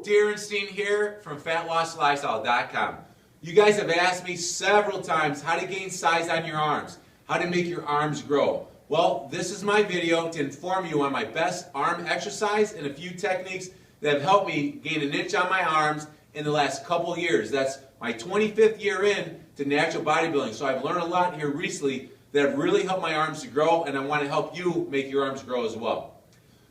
Darren Steen here from FatLossLifestyle.com. You guys have asked me several times how to gain size on your arms, how to make your arms grow. Well, this is my video to inform you on my best arm exercise and a few techniques that have helped me gain an inch on my arms in the last couple years. That's my 25th year in to natural bodybuilding, so I've learned a lot here recently that have really helped my arms to grow, and I want to help you make your arms grow as well.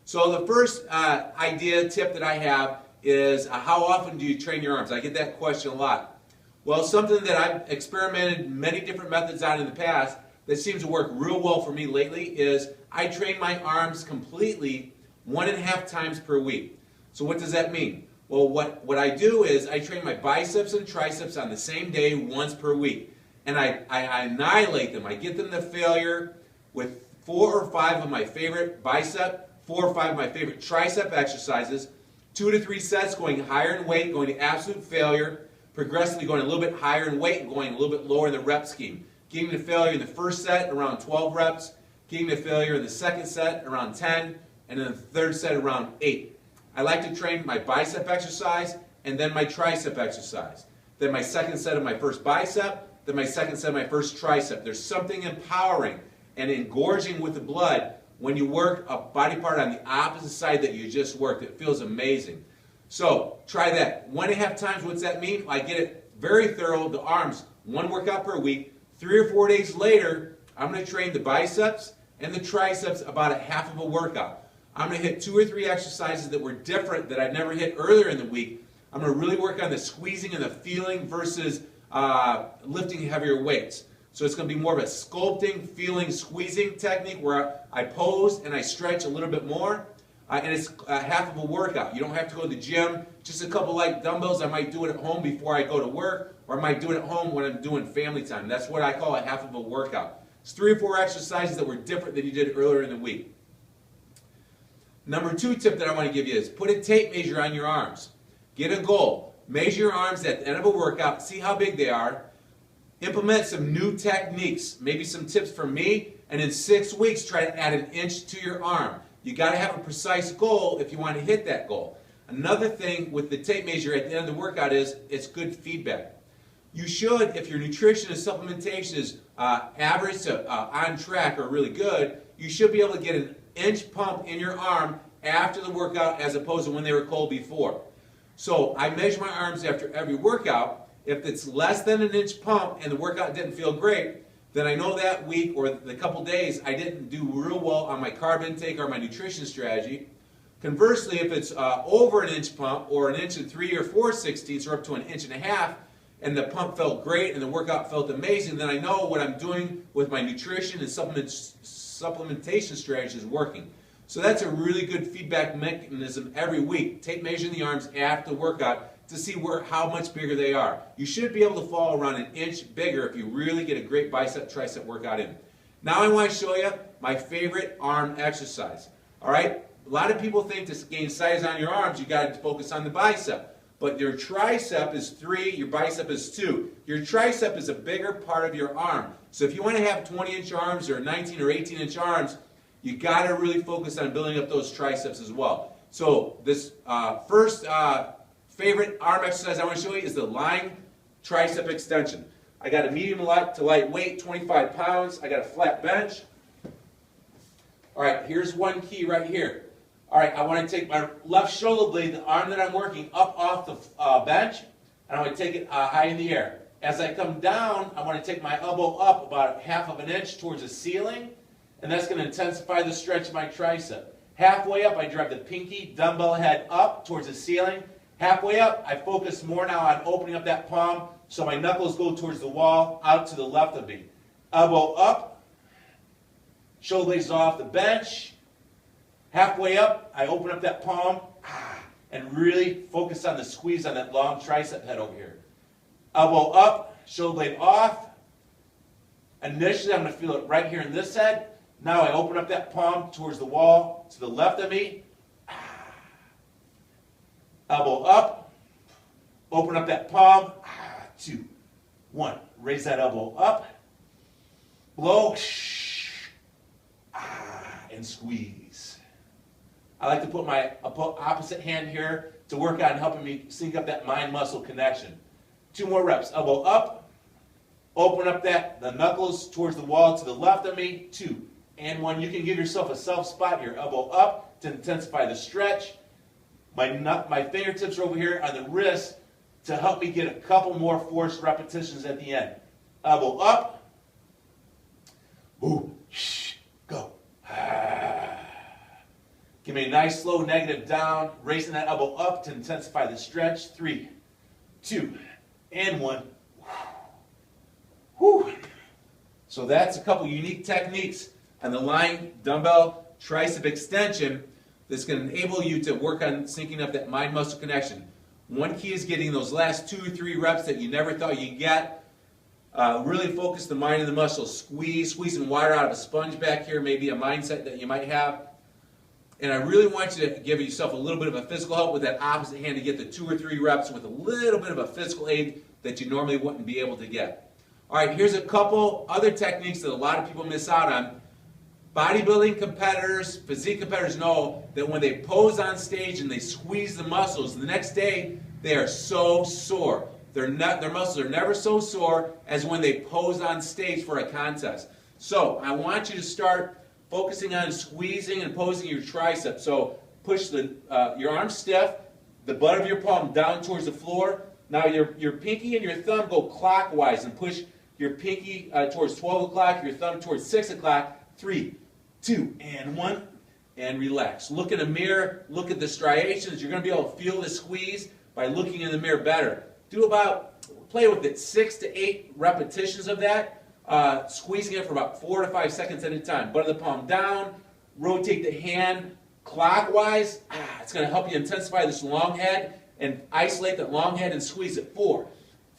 So the first tip that I have is how often do you train your arms? I get that question a lot. Well, something that I've experimented many different methods on in the past that seems to work real well for me lately is I train my arms completely 1.5 times per week. So what does that mean? Well, what I do is I train my biceps and triceps on the same day once per week. And I annihilate them. I get them to failure with 4 or 5 of my favorite bicep, 4 or 5 of my favorite tricep exercises, 2 to 3 sets going higher in weight, going to absolute failure, progressively going a little bit higher in weight and going a little bit lower in the rep scheme. Getting to failure in the first set around 12 reps, getting to failure in the second set around 10, and then the third set around 8. I like to train my bicep exercise and then my tricep exercise. Then my second set of my first bicep, then my second set of my first tricep. There's something empowering and engorging with the blood when you work a body part on the opposite side that you just worked. It feels amazing. So try that. 1.5 times, what's that mean? I get it very thorough, the arms, 1 workout per week. 3 or 4 days later, I'm going to train the biceps and the triceps about a half of a workout. I'm going to hit 2 or 3 exercises that were different that I'd never hit earlier in the week. I'm going to really work on the squeezing and the feeling versus lifting heavier weights. So it's going to be more of a sculpting, feeling, squeezing technique where I pose and I stretch a little bit more. And it's half of a workout. You don't have to go to the gym. Just a couple light dumbbells. I might do it at home before I go to work, or I might do it at home when I'm doing family time. That's what I call a half of a workout. It's 3 or 4 exercises that were different than you did earlier in the week. Number 2 tip that I want to give you is put a tape measure on your arms. Get a goal. Measure your arms at the end of a workout. See how big they are. Implement some new techniques, maybe some tips from me, and in 6 weeks try to add 1 inch to your arm. You got to have a precise goal if you want to hit that goal. Another thing with the tape measure at the end of the workout is it's good feedback. You should, if your nutrition and supplementation is average to on track or really good, you should be able to get 1 inch pump in your arm after the workout as opposed to when they were cold before. So I measure my arms after every workout. If it's less than 1 inch pump and the workout didn't feel great, then I know that week or the couple days I didn't do real well on my carb intake or my nutrition strategy. Conversely, if it's over 1 inch pump or 1 inch and 3 or 4/16 or up to 1.5 inches and the pump felt great and the workout felt amazing, then I know what I'm doing with my nutrition and supplementation strategy is working. So that's a really good feedback mechanism every week. Tape measuring the arms after the workout to see how much bigger they are. You should be able to fall around 1 inch bigger if you really get a great bicep tricep workout in. Now I want to show you my favorite arm exercise. All right? A lot of people think to gain size on your arms, you got to focus on the bicep. But your tricep is 3, your bicep is 2. Your tricep is a bigger part of your arm. So if you want to have 20-inch arms or 19 or 18-inch arms, you got to really focus on building up those triceps as well. So this first favorite arm exercise I want to show you is the lying tricep extension. I got a medium to light weight, 25 pounds. I got a flat bench. All right, here's one key right here. All right, I want to take my left shoulder blade, the arm that I'm working, up off the bench, and I want to take it high in the air. As I come down, I want to take my elbow up about 1/2 inch towards the ceiling, and that's going to intensify the stretch of my tricep. Halfway up, I drive the pinky dumbbell head up towards the ceiling. Halfway up, I focus more now on opening up that palm so my knuckles go towards the wall, out to the left of me. Elbow up, shoulder blades off the bench. Halfway up, I open up that palm and really focus on the squeeze on that long tricep head over here. Elbow up, shoulder blade off. Initially, I'm going to feel it right here in this head. Now I open up that palm towards the wall to the left of me. Elbow up, open up that palm, 2, 1. Raise that elbow up, blow, and squeeze. I like to put my opposite hand here to work on helping me sync up that mind-muscle connection. 2 more reps. Elbow up. Open up the knuckles towards the wall to the left of me. 2 and 1. You can give yourself a self spot here. Elbow up to intensify the stretch. My fingertips are over here on the wrist to help me get a couple more forced repetitions at the end. Elbow up. Ooh, shh, go. Give me a nice slow negative down, raising that elbow up to intensify the stretch. 3, 2, and 1. Whew. So that's a couple unique techniques on the lying dumbbell tricep extension that's going to enable you to work on syncing up that mind-muscle connection. One key is getting those last 2 or 3 reps that you never thought you'd get. Really focus the mind and the muscles. Squeezing water out of a sponge back here, maybe a mindset that you might have. And I really want you to give yourself a little bit of a physical help with that opposite hand to get the 2 or 3 reps with a little bit of a physical aid that you normally wouldn't be able to get. All right, here's a couple other techniques that a lot of people miss out on. Bodybuilding competitors, physique competitors know that when they pose on stage and they squeeze the muscles, the next day they are so sore. Their muscles are never so sore as when they pose on stage for a contest. So I want you to start focusing on squeezing and posing your triceps. So push your arms stiff, the butt of your palm down towards the floor. Now your pinky and your thumb go clockwise and push your pinky towards 12 o'clock, your thumb towards 6 o'clock. 3, 2, and 1, and relax. Look in the mirror, look at the striations. You're going to be able to feel the squeeze by looking in the mirror better. Play with it 6 to 8 repetitions of that, squeezing it for about 4 to 5 seconds at a time. Butt of the palm down, rotate the hand clockwise. It's going to help you intensify this long head and isolate that long head and squeeze it. 4,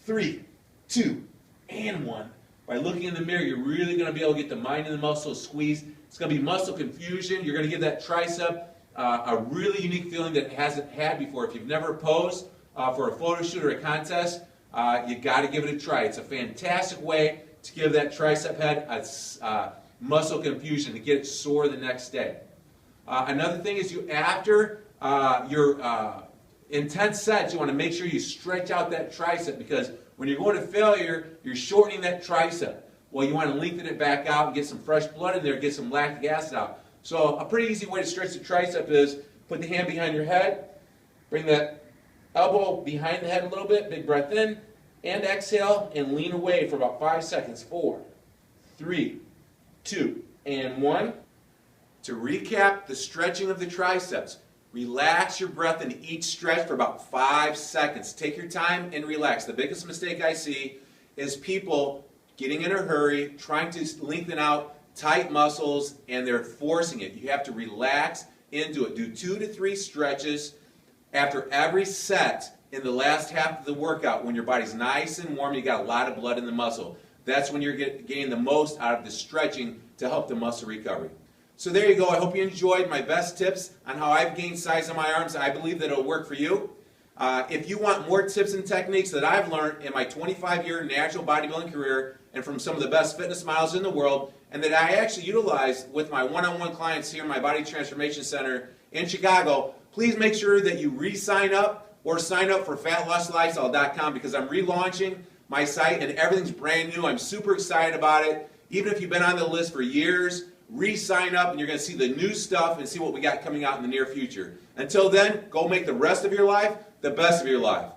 3, 2, and 1. By looking in the mirror, you're really going to be able to get the mind and the muscle squeezed. It's going to be muscle confusion. You're going to give that tricep a really unique feeling that it hasn't had before. If you've never posed for a photo shoot or a contest, you got to give it a try. It's a fantastic way to give that tricep head a muscle confusion, to get it sore the next day. Another thing is after your intense sets, you want to make sure you stretch out that tricep, because when you're going to failure, you're shortening that tricep. Well, you want to lengthen it back out and get some fresh blood in there, get some lactic acid out. So a pretty easy way to stretch the tricep is put the hand behind your head, bring that elbow behind the head a little bit, big breath in, and exhale, and lean away for about 5 seconds. 4, 3, 2, and 1. To recap the stretching of the triceps, relax your breath in each stretch for about 5 seconds. Take your time and relax. The biggest mistake I see is people getting in a hurry, trying to lengthen out tight muscles, and they're forcing it. You have to relax into it. Do 2 to 3 stretches after every set in the last half of the workout. When your body's nice and warm, you got a lot of blood in the muscle. That's when you're getting the most out of the stretching to help the muscle recovery. So there you go. I hope you enjoyed my best tips on how I've gained size on my arms. I believe that it'll work for you. If you want more tips and techniques that I've learned in my 25-year natural bodybuilding career and from some of the best fitness models in the world, and that I actually utilize with my one-on-one clients here in my Body Transformation Center in Chicago, please make sure that you re-sign up or sign up for FatLossLifestyle.com, because I'm relaunching my site and everything's brand new. I'm super excited about it. Even if you've been on the list for years, re-sign up and you're going to see the new stuff and see what we got coming out in the near future. Until then, go make the rest of your life the best of your life.